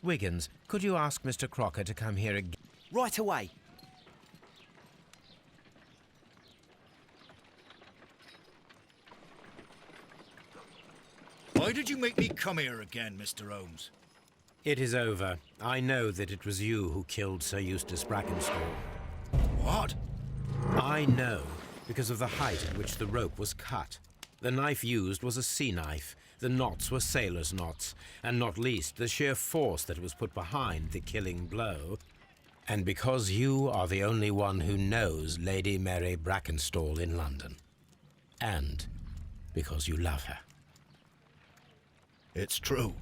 Wiggins, could you ask Mr. Crocker to come here again? Right away. Why did you make me come here again, Mr. Holmes? It is over. I know that it was you who killed Sir Eustace Brackenstall. What? I know, because of the height at which the rope was cut. The knife used was a sea knife. The knots were sailor's knots, and not least the sheer force that was put behind the killing blow. And because you are the only one who knows Lady Mary Brackenstall in London. And because you love her. It's true.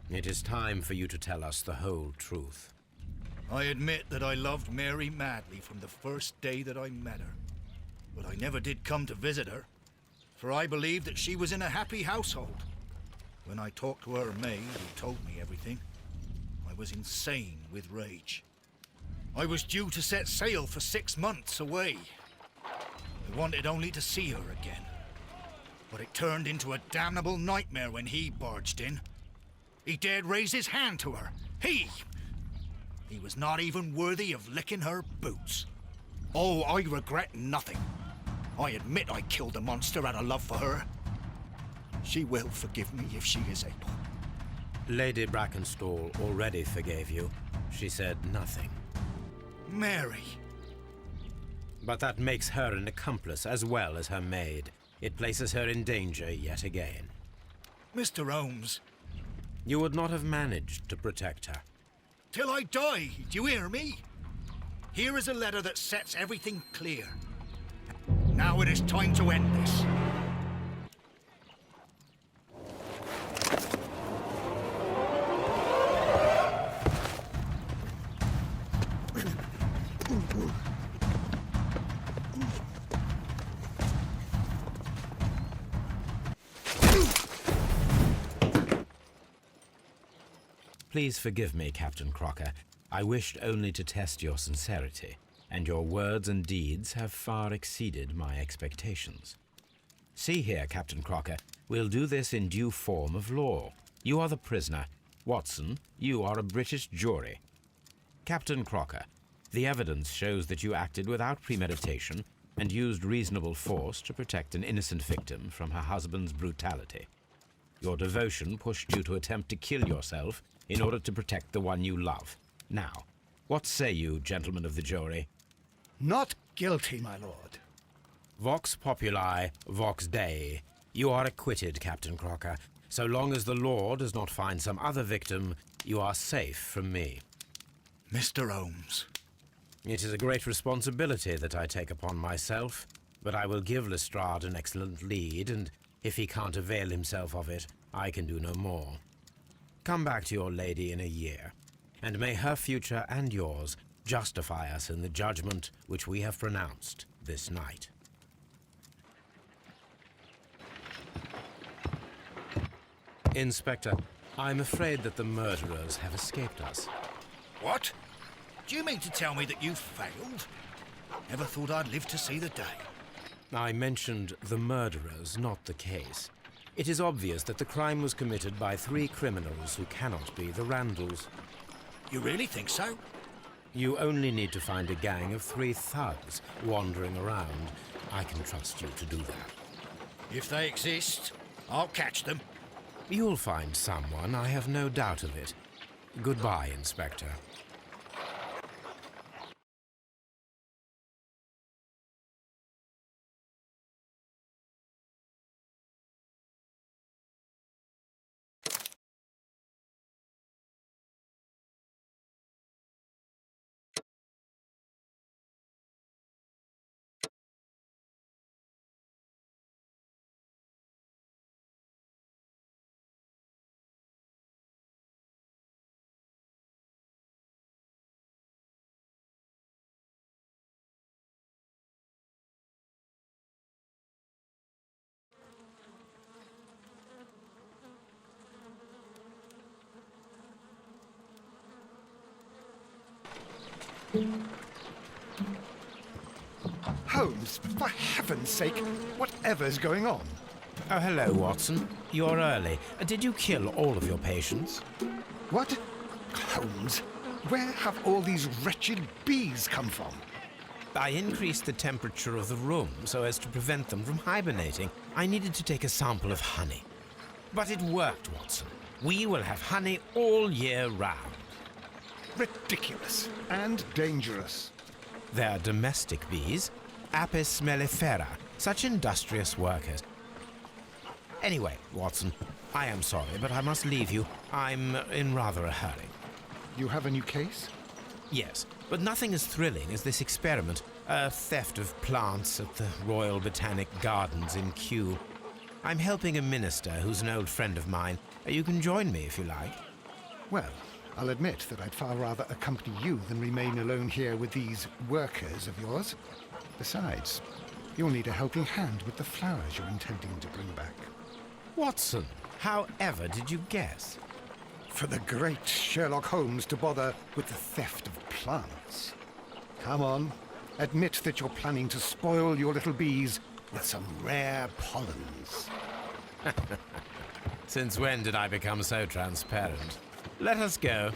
It is time for you to tell us the whole truth. I admit that I loved Mary madly from the first day that I met her. But I never did come to visit her, for I believed that she was in a happy household. When I talked to her maid, who told me everything, I was insane with rage. I was due to set sail for 6 months away. I wanted only to see her again. But it turned into a damnable nightmare when he barged in. He dared raise his hand to her. He was not even worthy of licking her boots. Oh, I regret nothing. I admit I killed the monster out of love for her. She will forgive me if she is able. Lady Brackenstall already forgave you. She said nothing. Mary. But that makes her an accomplice as well as her maid. It places her in danger yet again. Mr. Holmes. You would not have managed to protect her. Till I die, do you hear me? Here is a letter that sets everything clear. Now it is time to end this. Please forgive me, Captain Crocker. I wished only to test your sincerity, and your words and deeds have far exceeded my expectations. See here, Captain Crocker, we'll do this in due form of law. You are the prisoner. Watson, you are a British jury. Captain Crocker, the evidence shows that you acted without premeditation and used reasonable force to protect an innocent victim from her husband's brutality. Your devotion pushed you to attempt to kill yourself in order to protect the one you love. Now, what say you, gentlemen of the jury? Not guilty, my lord. Vox populi, vox Dei. You are acquitted, Captain Crocker. So long as the law does not find some other victim, you are safe from me. Mr. Holmes. It is a great responsibility that I take upon myself, but I will give Lestrade an excellent lead, and if he can't avail himself of it, I can do no more. Come back to your lady in a year, and may her future and yours justify us in the judgment which we have pronounced this night. Inspector, I'm afraid that the murderers have escaped us. What? Do you mean to tell me that you failed? Never thought I'd live to see the day. I mentioned the murderers, not the case. It is obvious that the crime was committed by 3 criminals who cannot be the Randalls. You really think so? You only need to find a gang of 3 thugs wandering around. I can trust you to do that. If they exist, I'll catch them. You'll find someone, I have no doubt of it. Goodbye, Inspector. Holmes, for heaven's sake, whatever's going on? Oh, hello, Watson. You're early. Did you kill all of your patients? What? Holmes, where have all these wretched bees come from? I increased the temperature of the room so as to prevent them from hibernating. I needed to take a sample of honey. But it worked, Watson. We will have honey all year round. Ridiculous and dangerous. They're domestic bees, Apis mellifera, such industrious workers. Anyway, Watson, I am sorry, but I must leave you. I'm in rather a hurry. You have a new case? Yes, but nothing as thrilling as this experiment. A theft of plants at the Royal Botanic Gardens in Kew. I'm helping a minister who's an old friend of mine. You can join me if you like. Well, I'll admit that I'd far rather accompany you than remain alone here with these workers of yours. Besides, you'll need a helping hand with the flowers you're intending to bring back. Watson, however did you guess? For the great Sherlock Holmes to bother with the theft of plants. Come on, admit that you're planning to spoil your little bees with some rare pollens. Since when did I become so transparent? Let us go.